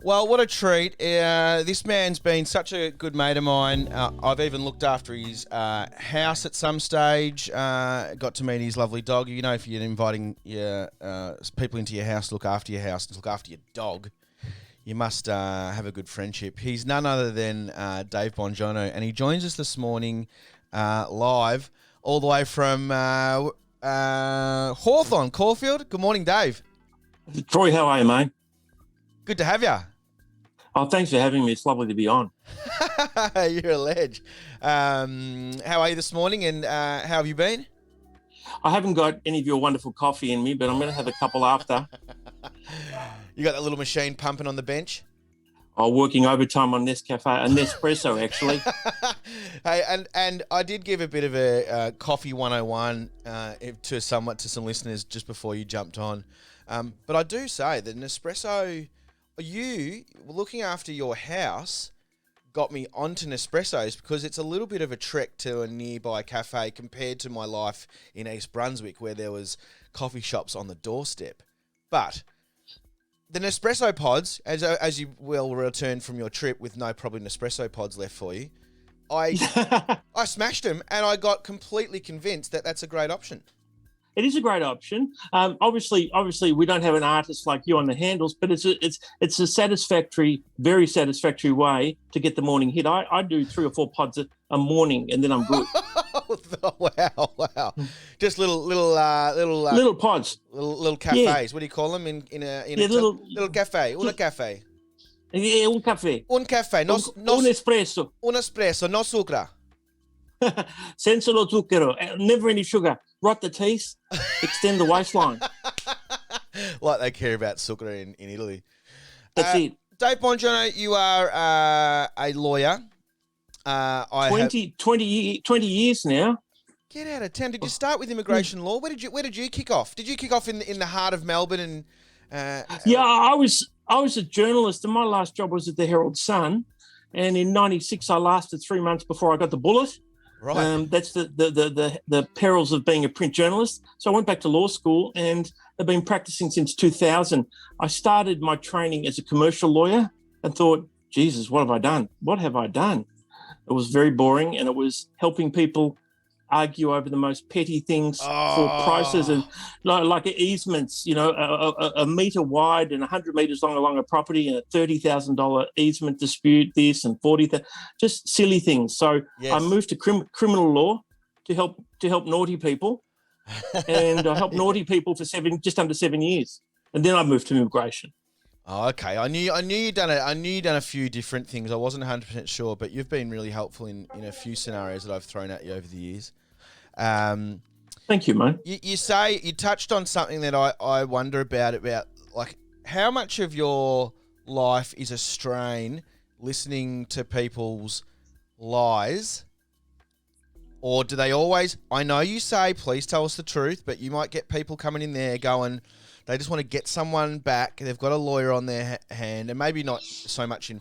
Well, what a treat. This man's been such a good mate of mine. I've even looked after his house at some stage. Got to meet his lovely dog. You know, if you're inviting your people into your house to look after your house and to look after your dog, you must have a good friendship. He's none other than Dave Bongiorno, and he joins us this morning live all the way from Hawthorne, Caulfield. Good morning, Dave. Troy, how are you, mate? Good to have you. Oh, thanks for having me. It's lovely to be on. You're a ledge. How are you this morning, and how have you been? I haven't got any of your wonderful coffee in me, but I'm going to have a couple after. You got that little machine pumping on the bench? I'm working overtime on Nespresso, actually. Hey, and I did give a bit of a coffee 101 to some listeners just before you jumped on. But I do say that Nespresso, you looking after your house got me onto Nespressos because it's a little bit of a trek to a nearby cafe compared to my life in East Brunswick where there was coffee shops on the doorstep. But the Nespresso pods, as you will return from your trip with no probably Nespresso pods left for you, I smashed them and I got completely convinced that that's a great option. It is a great option. Obviously, we don't have an artist like you on the handles, but it's a satisfactory, very satisfactory way to get the morning hit. I do 3 or 4 pods a morning, and then I'm good. Wow! Just little pods, little cafes. Yeah. What do you call them in a little cafe? Una cafe. Yeah, un caffè. Un caffè. Un espresso. Un espresso, no sucra. Senza lo zucchero. Never any sugar. Rot the teeth. Extend the waistline. Like they care about sucra in Italy. That's it. Dave Bongiorno, you are a lawyer. 20 years now. Get out of town. Did you start with immigration law? Where did you kick off? Did you kick off in the heart of Melbourne? Yeah, I was a journalist, and my last job was at the Herald Sun. And in '96, I lasted 3 months before I got the bullet. Right. That's the perils of being a print journalist. So I went back to law school, and I've been practicing since 2000. I started my training as a commercial lawyer and thought, Jesus, what have I done? What have I done? It was very boring, and it was helping people argue over the most petty things for prices and like easements, a metre wide and 100 metres long along a property and a $30,000 easement dispute, this and 40,000, just silly things. So yes. I moved to criminal law to help naughty people, and I helped naughty people for just under 7 years, and then I moved to immigration. Oh, okay. I knew you'd done a few different things. I wasn't 100% sure, but you've been really helpful in a few scenarios that I've thrown at you over the years. Thank you, mate. You say you touched on something that I wonder about like how much of your life is a strain listening to people's lies, or do they always? I know you say please tell us the truth, but you might get people coming in there going, they just want to get someone back. They've got a lawyer on their hand, and maybe not so much in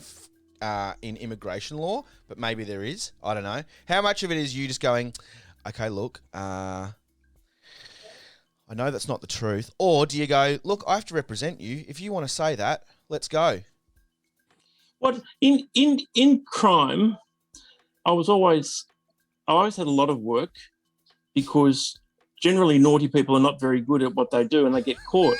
immigration law, but maybe there is. I don't know. How much of it is you just going, okay, look, I know that's not the truth, or do you go, look, I have to represent you. If you want to say that, let's go. Well, in crime, I always had a lot of work because generally naughty people are not very good at what they do and they get caught.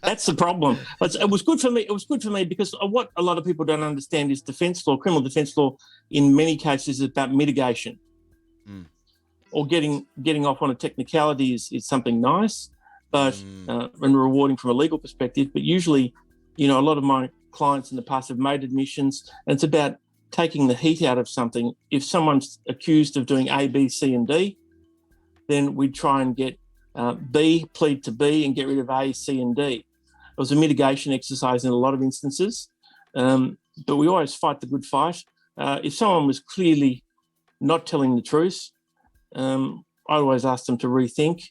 That's the problem. It was good for me. It was good for me because what a lot of people don't understand is defence law, criminal defence law, in many cases is about mitigation. Or getting off on a technicality is something nice, but and rewarding from a legal perspective. But usually, a lot of my clients in the past have made admissions, and it's about taking the heat out of something. If someone's accused of doing A, B, C, and D, then we try and get B, plead to B, and get rid of A, C, and D. It was a mitigation exercise in a lot of instances, but we always fight the good fight. If someone was clearly not telling the truth, I always ask them to rethink,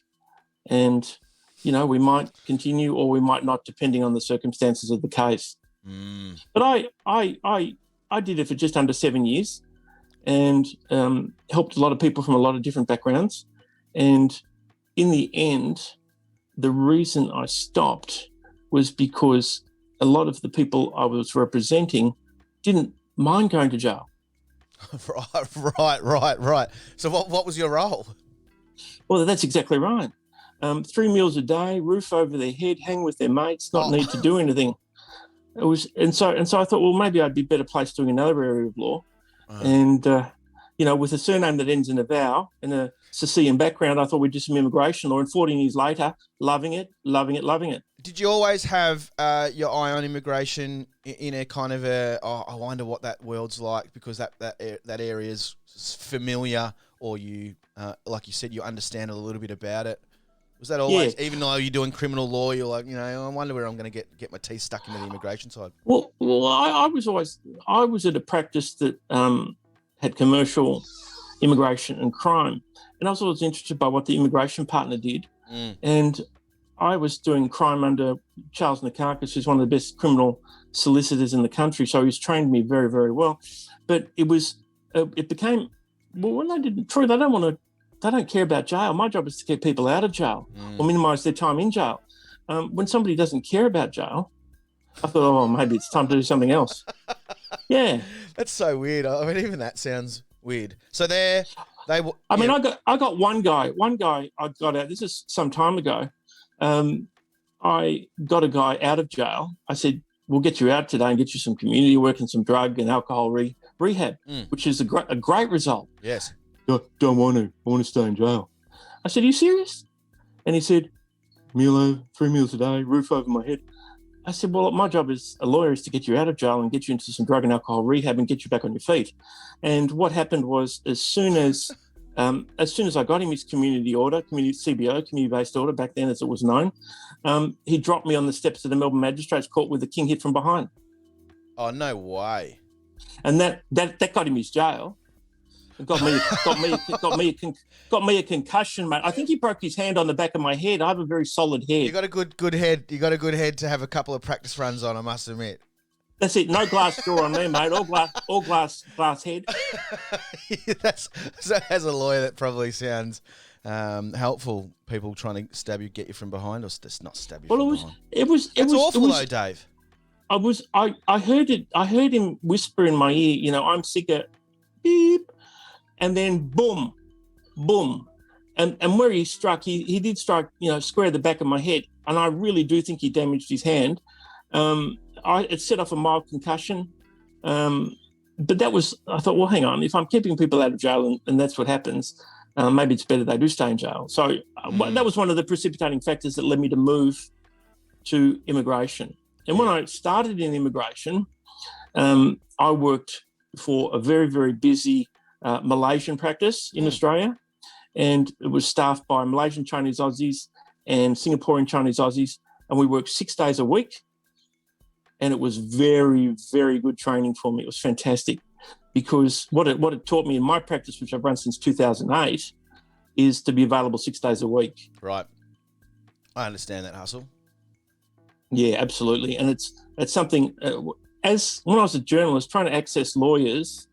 and we might continue or we might not, depending on the circumstances of the case. But I did it for just under 7 years, and helped a lot of people from a lot of different backgrounds. And in the end, the reason I stopped was because a lot of the people I was representing didn't mind going to jail. Right. So what was your role? Well, that's exactly right. 3 meals a day, roof over their head, hang with their mates, not need to do anything. It was, and so I thought, well, maybe I'd be better placed doing another area of law. And with a surname that ends in a vowel and a Sicilian background, I thought we'd do some immigration law. And 14 years later, loving it. Did you always have your eye on immigration in a kind of I wonder what that world's like, because that area is familiar, or you, like you said, you understand a little bit about it? Was that always, even though you're doing criminal law, you're like, I wonder where I'm going to get my teeth stuck into the immigration side? Well, I was at a practice that had commercial immigration and crime, and I was always interested by what the immigration partner did. And I was doing crime under Charles Nakakis, who's one of the best criminal solicitors in the country. So he's trained me very, very well. But it became, well, when they did Troy, they don't care about jail. My job is to keep people out of jail or minimise their time in jail. When somebody doesn't care about jail, I thought, maybe it's time to do something else. Yeah. That's so weird. I mean, even that sounds weird. So I got one guy I got out, this is some time ago. I got a guy out of jail. I said, we'll get you out today and get you some community work and some drug and alcohol rehab, which is a great result. Yes. Don't want to. I want to stay in jail. I said, are you serious? And he said, 3 meals a day, roof over my head. I said, well, my job as a lawyer is to get you out of jail and get you into some drug and alcohol rehab and get you back on your feet. And what happened was, as soon as I got him his community order, community-based order, back then as it was known, he dropped me on the steps of the Melbourne Magistrates Court with a king hit from behind. Oh, no way. And that got him his jail. It got me a concussion, mate. I think he broke his hand on the back of my head. I have a very solid head. You got a good head. You got a good head to have a couple of practice runs on, I must admit. That's it. No glass jaw on there, mate. All glass head. So as a lawyer, that probably sounds helpful. People trying to stab you, get you from behind, or just not stab you. Well, it was awful though, Dave. I heard it. I heard him whisper in my ear, I'm sick of beep. And then boom. And where he struck, he did strike, square the back of my head. And I really do think he damaged his hand. It set off a mild concussion. But I thought, well, hang on, if I'm keeping people out of jail and that's what happens, maybe it's better they do stay in jail. So that was one of the precipitating factors that led me to move to immigration. And when I started in immigration, I worked for a very, very busy Malaysian practice in Australia, and it was staffed by Malaysian Chinese Aussies and Singaporean Chinese Aussies, and we worked 6 days a week, and it was very, very good training for me. It was fantastic, because what it taught me in my practice, which I've run since 2008, is to be available 6 days a week. Right. I understand that hustle. Yeah, absolutely. And it's something, when I was a journalist trying to access lawyers,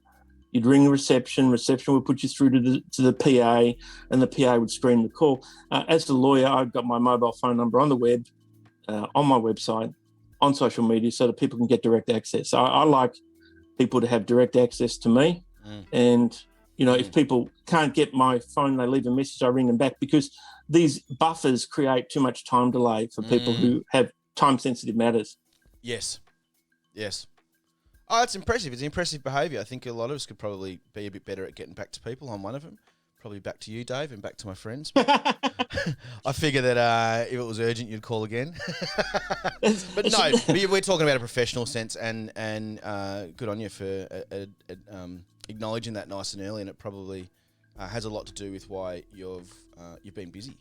you'd ring the reception would put you through to the PA, and the PA would screen the call. As a lawyer, I've got my mobile phone number on the web, on my website, on social media, so that people can get direct access. I like people to have direct access to me. And, if people can't get my phone, they leave a message, I ring them back, because these buffers create too much time delay for people who have time-sensitive matters. Yes. Oh, it's impressive. It's impressive behaviour. I think a lot of us could probably be a bit better at getting back to people. I'm one of them. Probably back to you, Dave, and back to my friends. I figure that if it was urgent, you'd call again. But no, we're talking about a professional sense, and good on you for acknowledging that nice and early. And it probably has a lot to do with why you've been busy.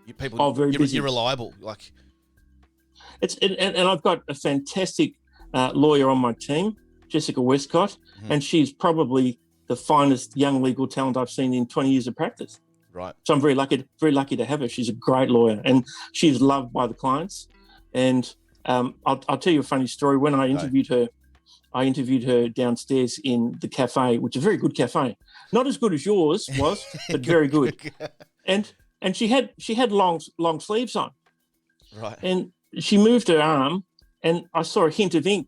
You're reliable. Like and I've got a fantastic lawyer on my team, Jessica Westcott, and she's probably the finest young legal talent I've seen in 20 years of practice. Right. So I'm very lucky to have her. She's a great lawyer, and she's loved by the clients. And I'll tell you a funny story. When I interviewed her downstairs in the cafe, which is a very good cafe, not as good as yours was, but very good. And she had long sleeves on. Right. And she moved her arm and I saw a hint of ink.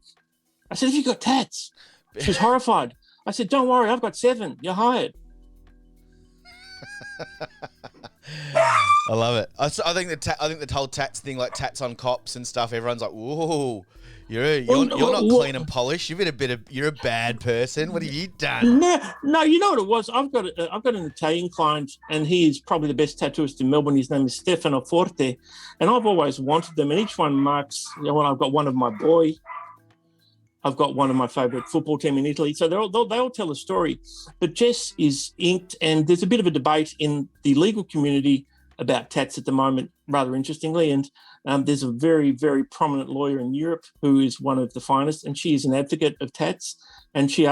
I said, "Have you got tats?" She was horrified. I said, "Don't worry, I've got 7. You're hired." I love it. I think the whole tats thing, like tats on cops and stuff, everyone's like, "Whoa, you're not clean and polished. You're a bad person. What have you done?" No, you know what it was? I've got an Italian client, and he is probably the best tattooist in Melbourne. His name is Stefano Forte, and I've always wanted them, and each one marks. I've got one of my boy. I've got one of my favourite football team in Italy. So they all tell a story. But Jess is inked, and there's a bit of a debate in the legal community about tats at the moment, rather interestingly. And there's a very, very prominent lawyer in Europe who is one of the finest, and she is an advocate of tats, and she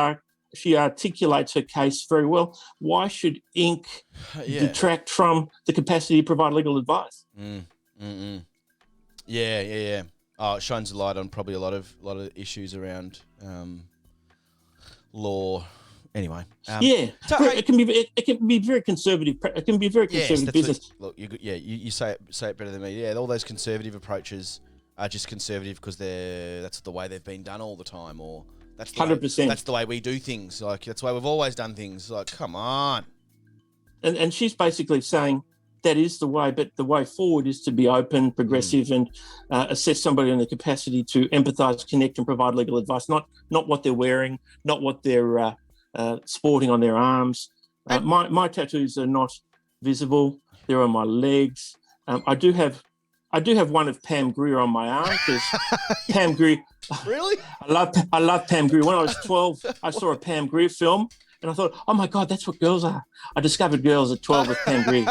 articulates her case very well. Why should ink detract from the capacity to provide legal advice? Yeah. Oh, it shines a light on probably a lot of issues around law. Anyway, it can be very conservative. It can be a very conservative business. You say it better than me. Yeah, all those conservative approaches are just conservative because that's the way they've been done all the time, or that's 100%. That's the way we do things. Like that's the way we've always done things. Like, come on. And she's basically saying that is the way, but the way forward is to be open, progressive, and assess somebody on the capacity to empathise, connect, and provide legal advice. Not what they're wearing, not what they're sporting on their arms. My tattoos are not visible; they're on my legs. I do have one of Pam Grier on my arm because Pam Grier. Really? I love Pam Grier. When I was 12, I saw a Pam Grier film. And I thought, oh my God, that's what girls are. I discovered girls at 12 with Pam Grier.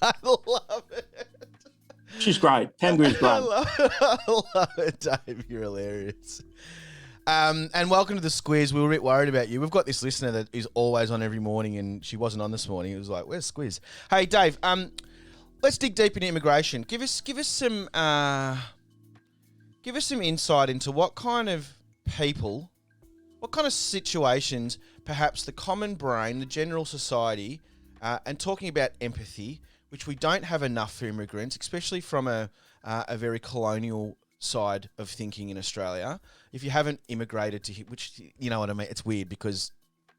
I love it. She's great. Pam Grier's great. I love it, Dave. You're hilarious. And welcome to the Squiz. We were a bit worried about you. We've got this listener that is always on every morning, and she wasn't on this morning. It was like, where's Squiz? Hey, Dave. Let's dig deep into immigration. Give us some insight into what kind of people. What kind of situations, perhaps the common brain, the general society, and talking about empathy, which we don't have enough for immigrants, especially from a very colonial side of thinking in Australia. If you haven't immigrated to here, which, you know what I mean, it's weird because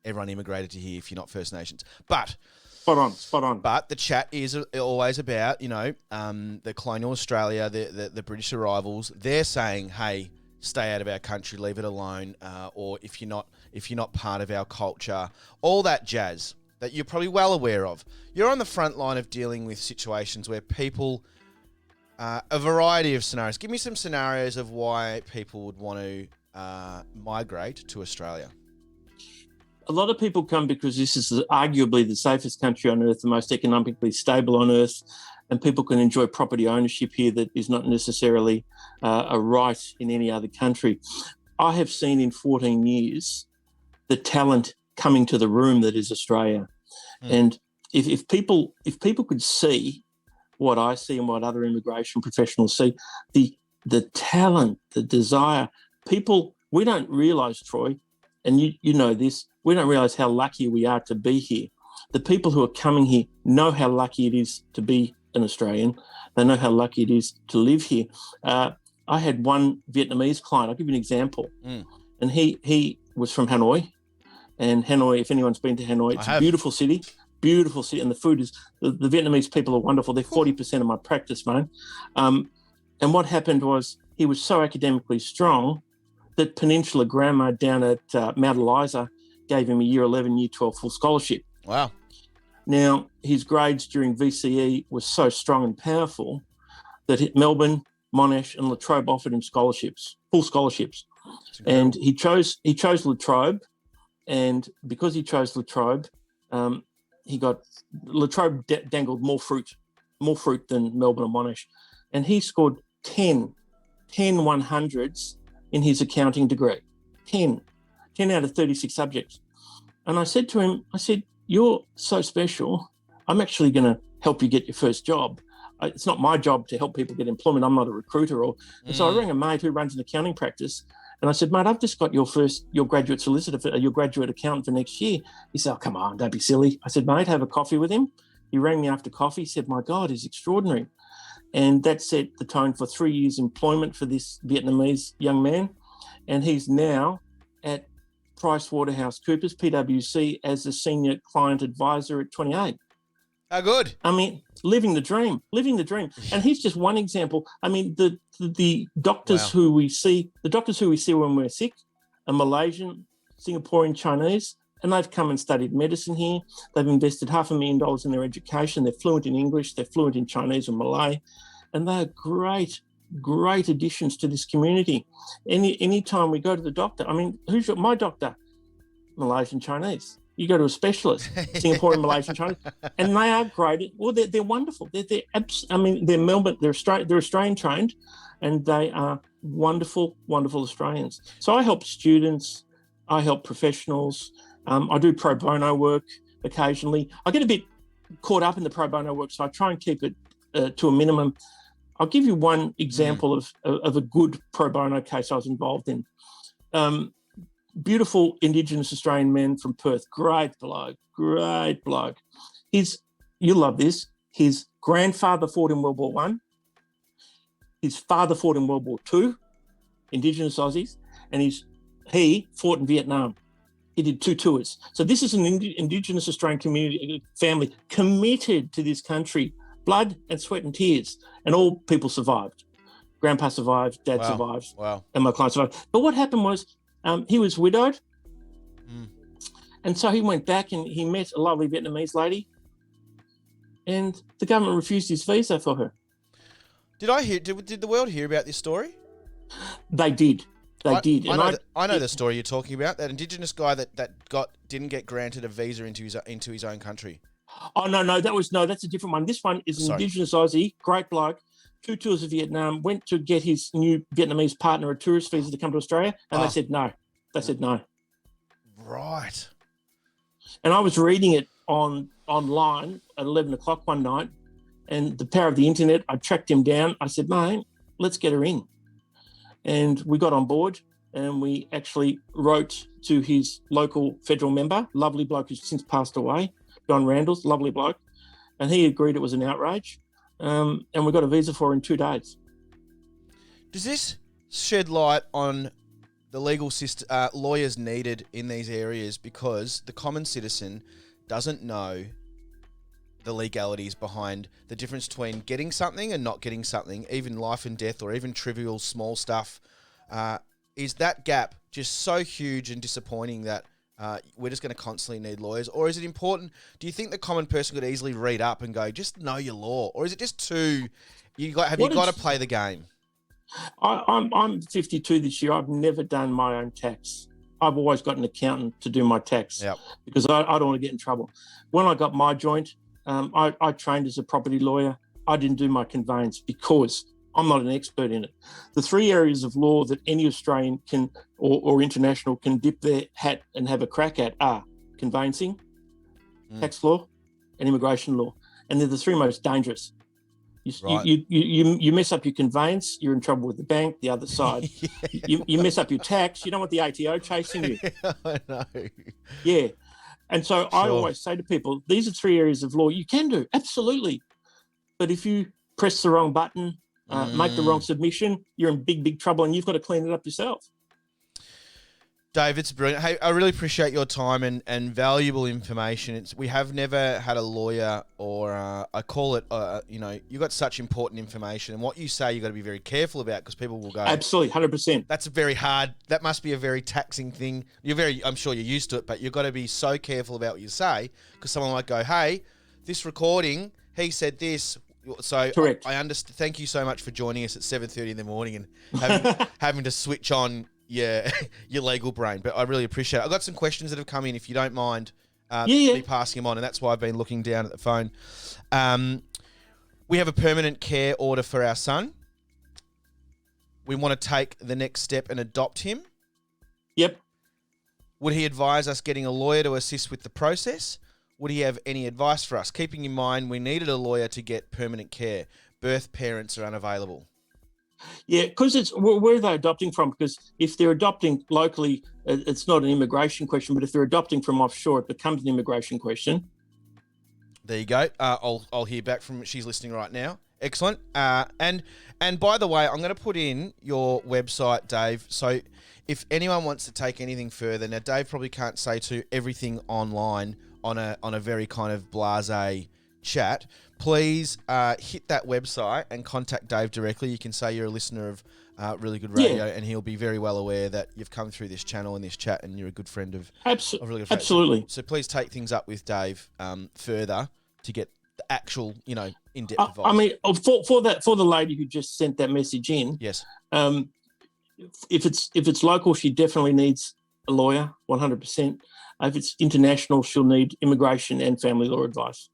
everyone immigrated to here if you're not First Nations. But Spot on. But the chat is always about, the colonial Australia, the British arrivals. They're saying, hey, stay out of our country, leave it alone, or if you're not part of our culture, all that jazz that you're probably well aware of. You're on the front line of dealing with situations where people, a variety of scenarios. Give me some scenarios of why people would want to migrate to Australia. A lot of people come because this is arguably the safest country on earth, the most economically stable on earth, and people can enjoy property ownership here that is not necessarily a right in any other country. I have seen in 14 years the talent coming to the room that is Australia. And if people could see what I see and what other immigration professionals see, the talent, the desire, we don't realise, Troy, and you know this, we don't realise how lucky we are to be here. The people who are coming here know how lucky it is to be an Australian. They know how lucky it is to live here. I had one Vietnamese client. I'll give you an example. And he was from Hanoi. And Hanoi, if anyone's been to Hanoi, it's a beautiful city, and the food is, the Vietnamese people are wonderful. They're 40% of my practice, mate. And what happened was he was so academically strong that Peninsula Grammar down at Mount Eliza gave him a Year 11, Year 12 full scholarship. Wow. Now, his grades during VCE were so strong and powerful that Melbourne, Monash and La Trobe offered him scholarships, full scholarships. And he chose La Trobe, and because he chose La Trobe, La Trobe dangled more fruit than Melbourne or Monash. And he scored 10 100s in his accounting degree. 10 out of 36 subjects. And I said to him, you're so special. I'm actually going to help you get your first job. It's not my job to help people get employment. I'm not a recruiter. And so I rang a mate who runs an accounting practice, and I said, mate, I've just got your graduate solicitor, your graduate accountant for next year. He said, oh, come on, don't be silly. I said, mate, have a coffee with him. He rang me after coffee. He said, my God, he's extraordinary. And that set the tone for 3 years employment for this Vietnamese young man. And he's now at PricewaterhouseCoopers, PwC, as a senior client advisor at 28. How good. I mean, living the dream. And he's just one example. I mean, the doctors who we see when we're sick are Malaysian, Singaporean, Chinese, and they've come and studied medicine here. They've invested $500,000 in their education. They're fluent in English. They're fluent in Chinese or Malay, and they're great additions to this community. Any time we go to the doctor, I mean, my doctor? Malaysian, Chinese. You go to a specialist, Singaporean, Malaysian, Chinese, and they are great. Well, they're wonderful. They're Melbourne. They're Australian trained, and they are wonderful Australians. So I help students. I help professionals. I do pro bono work occasionally. I get a bit caught up in the pro bono work, so I try and keep it to a minimum. I'll give you one example of a good pro bono case I was involved in. Beautiful Indigenous Australian man from Perth, great bloke. You'll love this. His grandfather fought in World War One. His father fought in World War Two, Indigenous Aussies, and he fought in Vietnam. He did 2 tours. So this is an Indigenous Australian community family committed to this country, blood and sweat and tears, and all people survived. Grandpa survived, Dad survived, and my client survived. But what happened was he was widowed, and so he went back and he met a lovely Vietnamese lady, and the government refused his visa for her. Did the world hear about this story? They did. I know the story you're talking about. That Indigenous guy that didn't get granted a visa into his own country. Oh no, that's a different one. This one is an Indigenous Aussie, great bloke. 2 tours of Vietnam, went to get his new Vietnamese partner a tourist visa to come to Australia, and they said no. Right. And I was reading it online at 11 o'clock one night, and the power of the internet, I tracked him down. I said, mate, let's get her in. And we got on board, and we actually wrote to his local federal member, lovely bloke who's since passed away, John Randalls, lovely bloke, and he agreed it was an outrage, and we got a visa for her in 2 days. Does this shed light on the legal system, lawyers needed in these areas, because the common citizen doesn't know the legalities behind the difference between getting something and not getting something, even life and death, or even trivial small stuff? Is that gap just so huge and disappointing that we're just going to constantly need lawyers? Or is it important? Do you think the common person could easily read up and go, just know your law? Or is it just too, have you got to play the game? I'm 52 this year. I've never done my own tax. I've always got an accountant to do my tax because I don't want to get in trouble. When I got my joint, I trained as a property lawyer. I didn't do my conveyance because I'm not an expert in it. The 3 areas of law that any Australian can or international can dip their hat and have a crack at are conveyancing, tax law, and immigration law. And they're the 3 most dangerous. You mess up your conveyance, you're in trouble with the bank, the other side. You mess up your tax, you don't want the ATO chasing you. I know. Yeah. And so I always say to people, these are 3 areas of law you can do, absolutely. But if you press the wrong button, make the wrong submission, you're in big trouble, and you've got to clean it up yourself. Dave, it's brilliant. Hey, I really appreciate your time and valuable information. We have never had a lawyer, or I call it, you've got such important information, and what you say you've got to be very careful about, because people will go, absolutely, 100%. That's a very hard, that must be a very taxing thing. I'm sure you're used to it, but you've got to be so careful about what you say, because someone might go, hey, this recording, he said this. So correct. I understand. Thank you so much for joining us at 7:30 in the morning and having to switch on your legal brain. But I really appreciate it. I've got some questions that have come in, if you don't mind me passing them on, and that's why I've been looking down at the phone. We have a permanent care order for our son. We want to take the next step and adopt him. Yep. Would he advise us getting a lawyer to assist with the process? Would he have any advice for us? Keeping in mind we needed a lawyer to get permanent care. Birth parents are unavailable. Yeah, because where are they adopting from? Because if they're adopting locally, it's not an immigration question, but if they're adopting from offshore, it becomes an immigration question. There you go. I'll hear back from, she's listening right now, Excellent. And by the way, I'm going to put in your website, Dave. So if anyone wants to take anything further, now Dave probably can't say to everything online on a very kind of blasé chat. Please hit that website and contact Dave directly. You can say you're a listener of Really Good Radio, and he'll be very well aware that you've come through this channel and this chat, and you're a good friend of Really Good Radio. Absolutely. So please take things up with Dave further to get the actual, in-depth advice. I mean, for the lady who just sent that message in, yes. If it's local, she definitely needs a lawyer, 100%. If it's international, she'll need immigration and family law advice.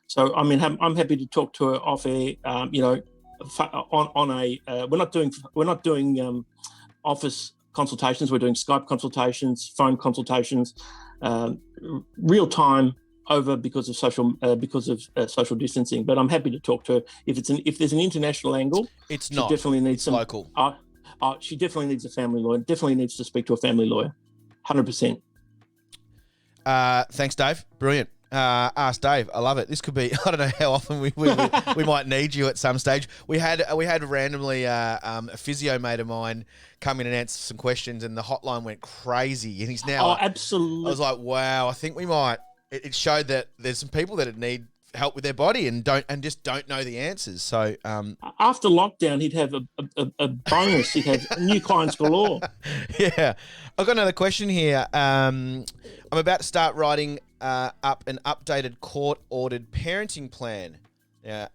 So, I mean, I'm happy to talk to her off air. We're not doing office consultations. We're doing Skype consultations, phone consultations, real time over because of social distancing. But I'm happy to talk to her if there's an international angle. It's she not. Definitely needs some local. She definitely needs a family lawyer. Definitely needs to speak to a family lawyer. 100%. Thanks, Dave. Brilliant. Ask Dave. I love it. This could be. I don't know how often we might need you at some stage. We had randomly a physio mate of mine come in and answer some questions, and the hotline went crazy. And he's now. Oh, absolutely. I was like, wow. I think we might. It showed that there's some people that need help with their body and just don't know the answers. So after lockdown, he'd have a bonus. He'd have new clients galore. Yeah, I've got another question here. I'm about to start writing up an updated court-ordered parenting plan. Yeah.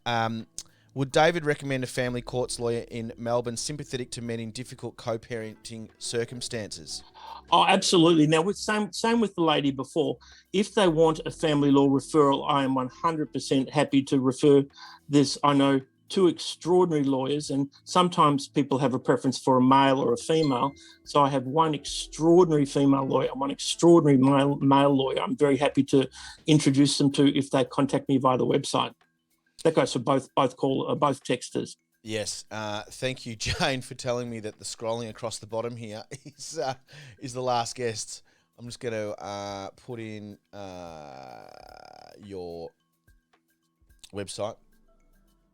Would David recommend a family courts lawyer in Melbourne sympathetic to men in difficult co-parenting circumstances? Oh, absolutely. Now, same with the lady before. If they want a family law referral, I am 100% happy to refer this. I know two extraordinary lawyers, and sometimes people have a preference for a male or a female. So I have one extraordinary female lawyer and one extraordinary male lawyer. I'm very happy to introduce them to if they contact me via the website. That goes for both texters. Yes. Thank you, Jane, for telling me that the scrolling across the bottom here is the last guest. I'm just going to put in your website.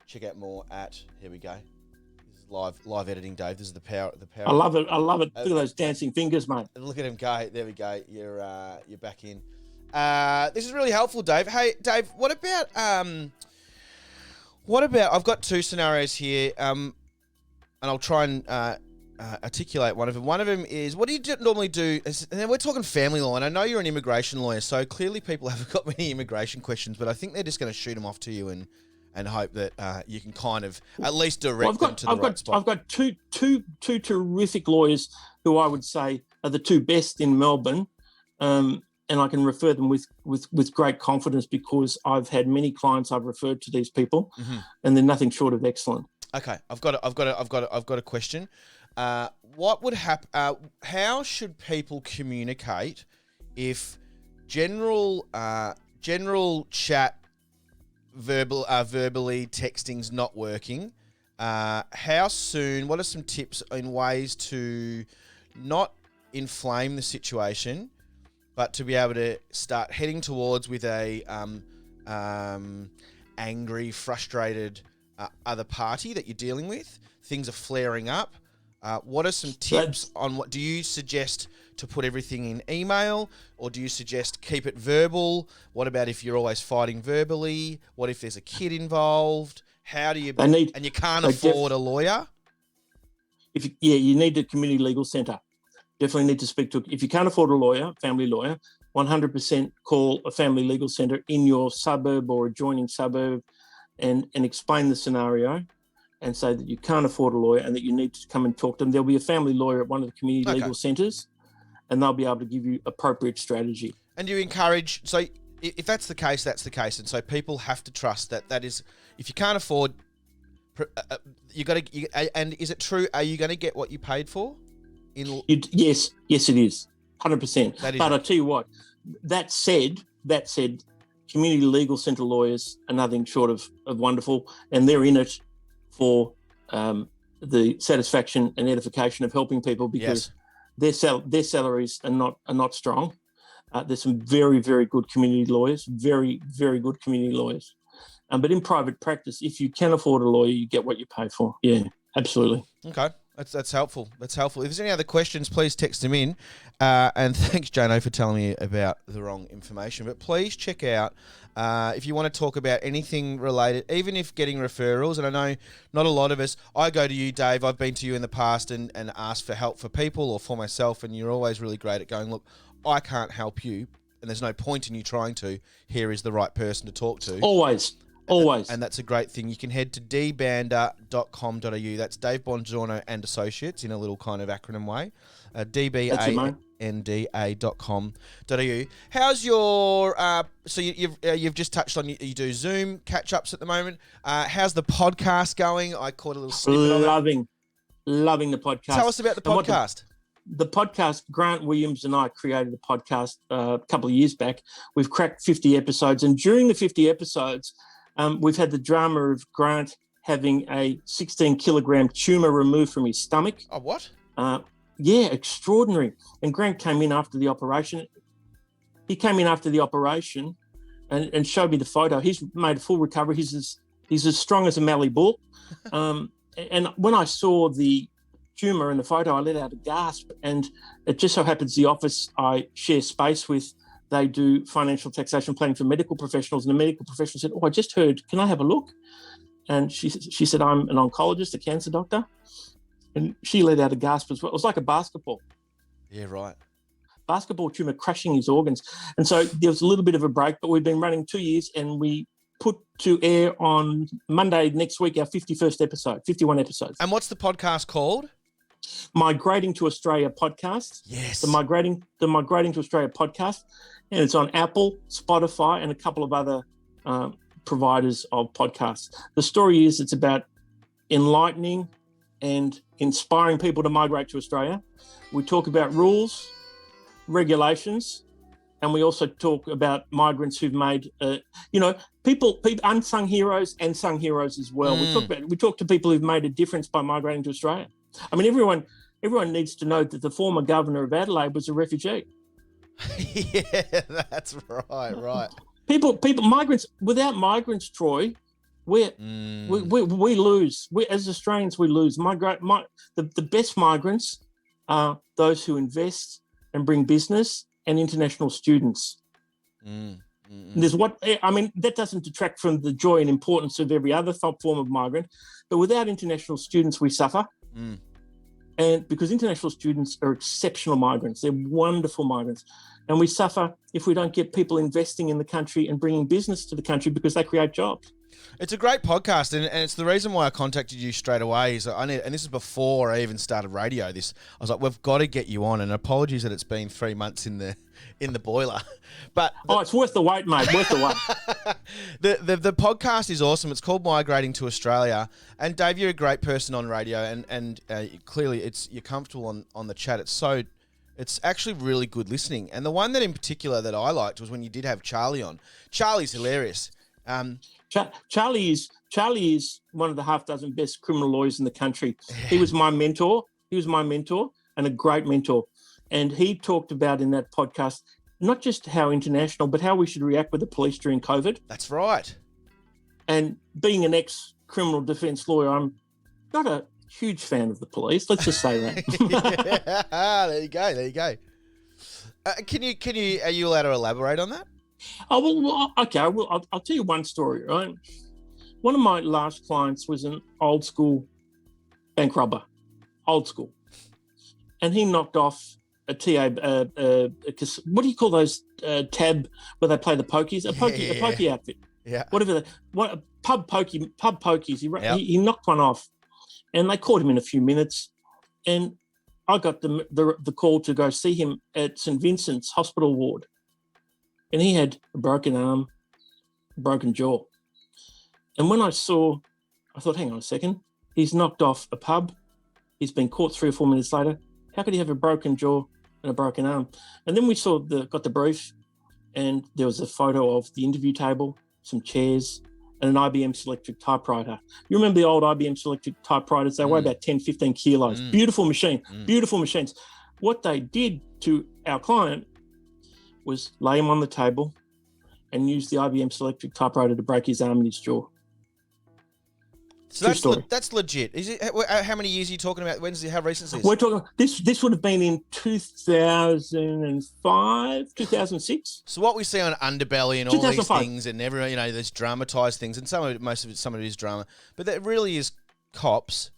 Check out more at. Here we go. This is live editing, Dave. This is the power. I love it. Look at those dancing fingers, mate. Look at him go. There we go. You're back in. This is really helpful, Dave. Hey, Dave. What about I've got two scenarios here, and I'll try and articulate one of them. One of them is, what do you normally do? And we're talking family law, and I know you're an immigration lawyer, so clearly people haven't got many immigration questions, but I think they're just going to shoot them off to you and hope that you can kind of at least direct them to the right spot. I've got two terrific lawyers who I would say are the two best in Melbourne, and I can refer them with great confidence because I've had many clients I've referred to these people, and they're nothing short of excellent. Okay, I've got a question. What would happen? How should people communicate if general chat, verbally texting's not working? How soon? What are some tips in ways to not inflame the situation, but to be able to start heading towards with a angry, frustrated other party that you're dealing with? Things are flaring up. What are some tips on what do you suggest to put everything in email, or do you suggest keep it verbal? What about if you're always fighting verbally? What if there's a kid involved? How do you and you can't afford a lawyer? You need a community legal centre. Definitely need to speak to. If you can't afford a lawyer, family lawyer, 100% call a family legal centre in your suburb or adjoining suburb, and explain the scenario, and say that you can't afford a lawyer and that you need to come and talk to them. There'll be a family lawyer at one of the community legal centres, and they'll be able to give you appropriate strategy. And you encourage. So if that's the case, that's the case, and so people have to trust that is. If you can't afford, you got to. And is it true? Are you going to get what you paid for? Yes, it is, 100%. But I tell you what, that said, community legal centre lawyers are nothing short of wonderful, and they're in it for the satisfaction and edification of helping people because their salaries are not strong. There's some very, very good community lawyers, very, very good community lawyers. But in private practice, if you can afford a lawyer, you get what you pay for. Yeah, absolutely. Okay. That's helpful. That's helpful. If there's any other questions, please text them in. And thanks, Jano, for telling me about the wrong information. But please check out, if you want to talk about anything related, even if getting referrals, and I know not a lot of us, I go to you, Dave, I've been to you in the past and asked for help for people or for myself, and you're always really great at going, look, I can't help you, and there's no point in you trying to. Here is the right person to talk to. Always. And that's a great thing. You can head to dbander.com.au. That's Dave Bongiorno and Associates in a little kind of acronym way. dbanda.com.au. How's your... so you've just touched on, you do Zoom catch-ups at the moment. How's the podcast going? I caught a little snippet of it. Loving the podcast. Tell us about the podcast. The podcast, Grant Williams and I created a podcast a couple of years back. We've cracked 50 episodes. And during the 50 episodes... we've had the drama of Grant having a 16-kilogram tumour removed from his stomach. Oh, what? Yeah, extraordinary. And Grant came in after the operation. He came in after the operation and showed me the photo. He's made a full recovery. He's as strong as a Mallee bull. And when I saw the tumour in the photo, I let out a gasp. And it just so happens the office I share space with, they do financial taxation planning for medical professionals, and the medical professional said, I just heard, can I have a look? And she said, I'm an oncologist, a cancer doctor. And she let out a gasp as well. It was like a basketball. Yeah, right. Basketball tumour crushing his organs. And so there was a little bit of a break, but we've been running 2 years, and we put to air on Monday next week our 51st episode, 51 episodes. And what's the podcast called? Migrating to Australia podcast. Yes. The Migrating to Australia podcast. And it's on Apple, Spotify, and a couple of other providers of podcasts. The story is it's about enlightening and inspiring people to migrate to Australia. We talk about rules, regulations, and we also talk about migrants who've made, people, unsung heroes and sung heroes as well. We talk to people who've made a difference by migrating to Australia. I mean, everyone needs to know that the former governor of Adelaide was a refugee. Yeah, that's right. People, migrants. Without migrants, Troy, we lose. As Australians, we lose. The best migrants are those who invest and bring business and international students. That doesn't detract from the joy and importance of every other form of migrant, but without international students, we suffer. And because international students are exceptional migrants, they're wonderful migrants. And we suffer if we don't get people investing in the country and bringing business to the country because they create jobs. It's a great podcast, and it's the reason why I contacted you straight away. And this is before I even started radio. I was like, we've got to get you on. And apologies that it's been 3 months in the boiler, but it's worth the wait, mate. Worth the wait. The podcast is awesome. It's called Migrating to Australia. And Dave, you're a great person on radio, and clearly you're comfortable on the chat. It's actually really good listening. And the one that in particular that I liked was when you did have Charlie on. Charlie's hilarious. Charlie is one of the half dozen best criminal lawyers in the country. He was my mentor. And a great mentor. And he talked about in that podcast, not just how international, but how we should react with the police during COVID. That's right. And being an ex-criminal defence lawyer, I'm not a huge fan of the police. Let's just say that. Yeah, there you go. Are you allowed to elaborate on that? Oh, well, okay. I'll tell you one story, right? One of my last clients was an old school bank robber, old school. And he knocked off a TA, what do you call those tab where they play the pokies? A pokey outfit. Yeah. Pub pokies. He knocked one off, and they caught him in a few minutes. And I got the call to go see him at St Vincent's Hospital ward, and he had a broken arm, a broken jaw. And when I thought, hang on a second, he's knocked off a pub. He's been caught 3 or 4 minutes later. How could he have a broken jaw and a broken arm? And then we got the brief, and there was a photo of the interview table, some chairs, and an IBM Selectric typewriter. You remember the old IBM Selectric typewriters? They weigh about 10, 15 kilos. Beautiful machine, beautiful machines. What they did to our client was lay him on the table, and used the IBM Selectric typewriter to break his arm and his jaw. So that's legit. Is it? How many years are you talking about? How recent is this? We're talking this would have been in 2005, 2006. So what we see on Underbelly and all these things, and everyone, there's dramatized things, and most of it is drama, but that really is cops,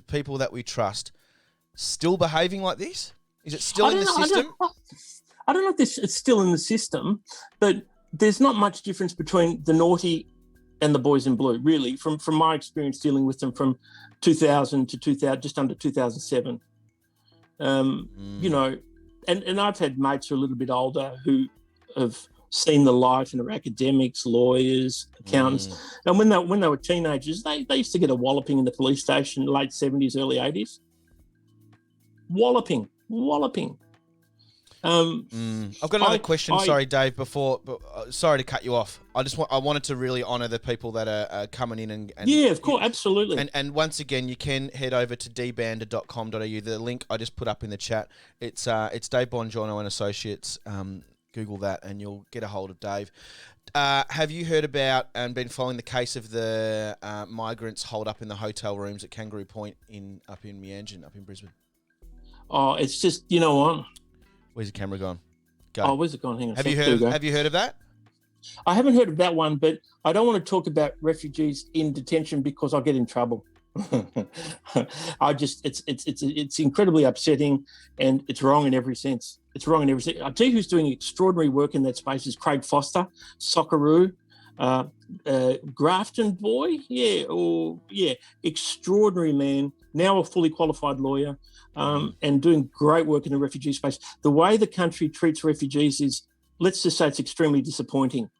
people that we trust, still behaving like this. Is it still in the system? I don't know if it's still in the system, but there's not much difference between the naughty and the boys in blue, really, from my experience dealing with them from 2000 to 2000, just under 2007. And I've had mates who are a little bit older who have seen the light and are academics, lawyers, accountants. And when they were teenagers, they used to get a walloping in the police station, late 70s, early 80s. Walloping. I've got another question. Sorry, Dave. Sorry to cut you off. I wanted to really honour the people that are coming in and yeah, of course, absolutely. And once again, you can head over to dbander.com.au. The link I just put up in the chat. It's Dave Bongiorno and Associates. Google that and you'll get a hold of Dave. Have you heard about and been following the case of the migrants holed up in the hotel rooms at Kangaroo Point up in Meanjin, up in Brisbane? Oh, it's just, you know what? Where's the camera gone? Go. Oh, where's it gone? Hang on. Have you heard of that? I haven't heard of that one, but I don't want to talk about refugees in detention because I'll get in trouble. It's incredibly upsetting, and it's wrong in every sense. I'll tell you who's doing extraordinary work in that space is Craig Foster, Socceroo, Grafton boy, extraordinary man. Now a fully qualified lawyer, and doing great work in the refugee space. The way the country treats refugees is, let's just say, it's extremely disappointing.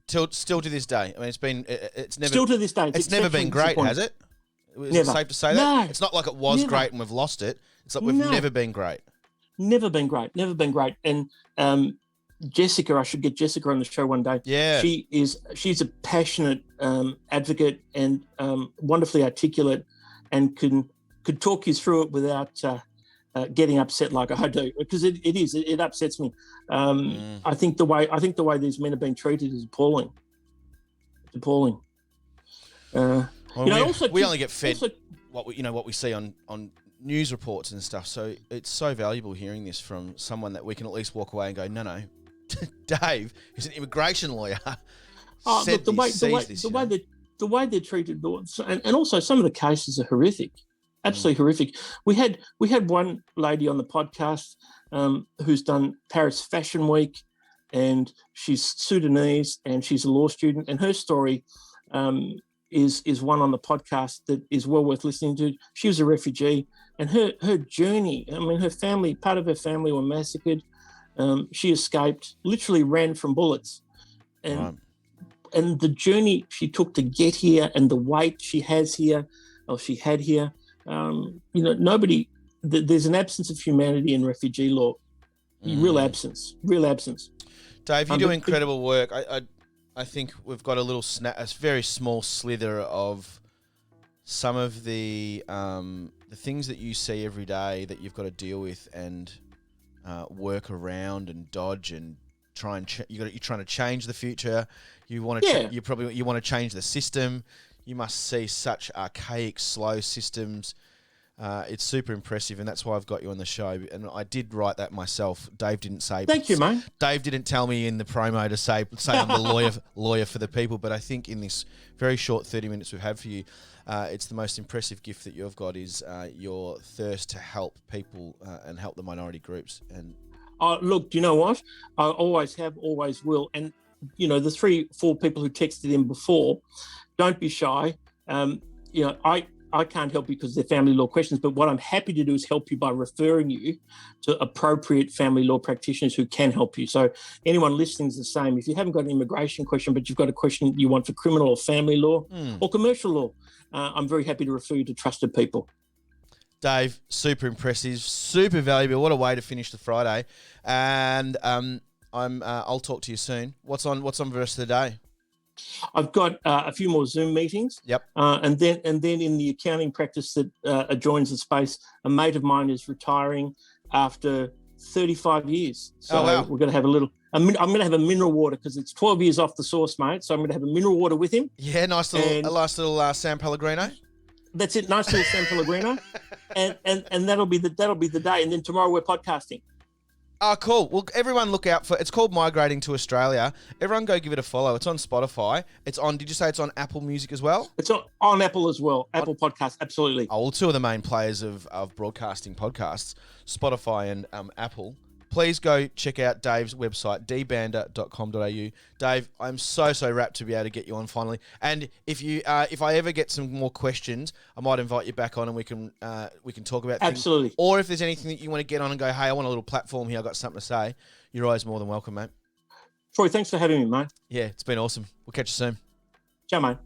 Still to this day. I mean, it's never. Still to this day, it's never been great, has it? Is it safe to say that? No, it's not like it was great and we've lost it. It's like we've never been great. Never been great. And Jessica, I should get Jessica on the show one day. Yeah, she's a passionate advocate and wonderfully articulate, and could talk you through it without getting upset like I do, because it upsets me. I think the way these men are being treated is appalling. It's appalling. We only get fed what we see on news reports and stuff. So it's so valuable hearing this from someone that we can at least walk away and go, no, Dave, who's an immigration lawyer. The way they're treated, and also some of the cases are horrific, absolutely horrific. We had one lady on the podcast who's done Paris Fashion Week, and she's Sudanese and she's a law student, and her story is one on the podcast that is well worth listening to. She was a refugee, and her journey. I mean, part of her family were massacred. She escaped, literally ran from bullets, and the journey she took to get here, and the weight she had here. There's an absence of humanity in refugee law. Real absence. Dave, you do incredible work. I think we've got a very small slither of some of the things that you see every day that you've got to deal with and work around and dodge and try and you're trying to change the future. You want to you want to change the system. You must see such archaic, slow systems. It's super impressive, and that's why I've got you on the show. And I did write that myself. Dave didn't say. Thank you, mate. Dave didn't tell me in the promo to say I'm the lawyer for the people. But I think in this very short 30 minutes we've had for you, it's the most impressive gift that you've got is your thirst to help people and help the minority groups. And look, do you know what? I always have, always will. And the 3-4 people who texted in before, don't be shy. I can't help you because they're family law questions, but what I'm happy to do is help you by referring you to appropriate family law practitioners who can help you. So anyone listening is the same. If you haven't got an immigration question, but you've got a question you want for criminal or family law or commercial law, I'm very happy to refer you to trusted people. Dave, super impressive, super valuable. What a way to finish the Friday. And I'll talk to you soon. What's on for the rest of the day? I've got a few more Zoom meetings. Yep. And then in the accounting practice that adjoins the space, a mate of mine is retiring after 35 years. So wow. we're going to have I'm going to have a mineral water because it's 12 years off the source, mate. So I'm going to have a mineral water with him. Yeah, a nice little San Pellegrino. That's it, nice little San Pellegrino, and that'll be the day. And then tomorrow we're podcasting. Oh, cool. Well, everyone look out for it's called Migrating to Australia. Everyone go give it a follow. It's on Spotify. It's on, did you say it's on Apple Music as well? It's on Apple as well. Apple Podcast, absolutely. Oh, well, two of the main players of broadcasting podcasts, Spotify and Apple. Please go check out Dave's website, dbander.com.au. Dave, I'm so rapt to be able to get you on finally. And if I ever get some more questions, I might invite you back on and we can talk about things. Absolutely. Or if there's anything that you want to get on and go, hey, I want a little platform here, I've got something to say, you're always more than welcome, mate. Troy, thanks for having me, mate. Yeah, it's been awesome. We'll catch you soon. Ciao, mate.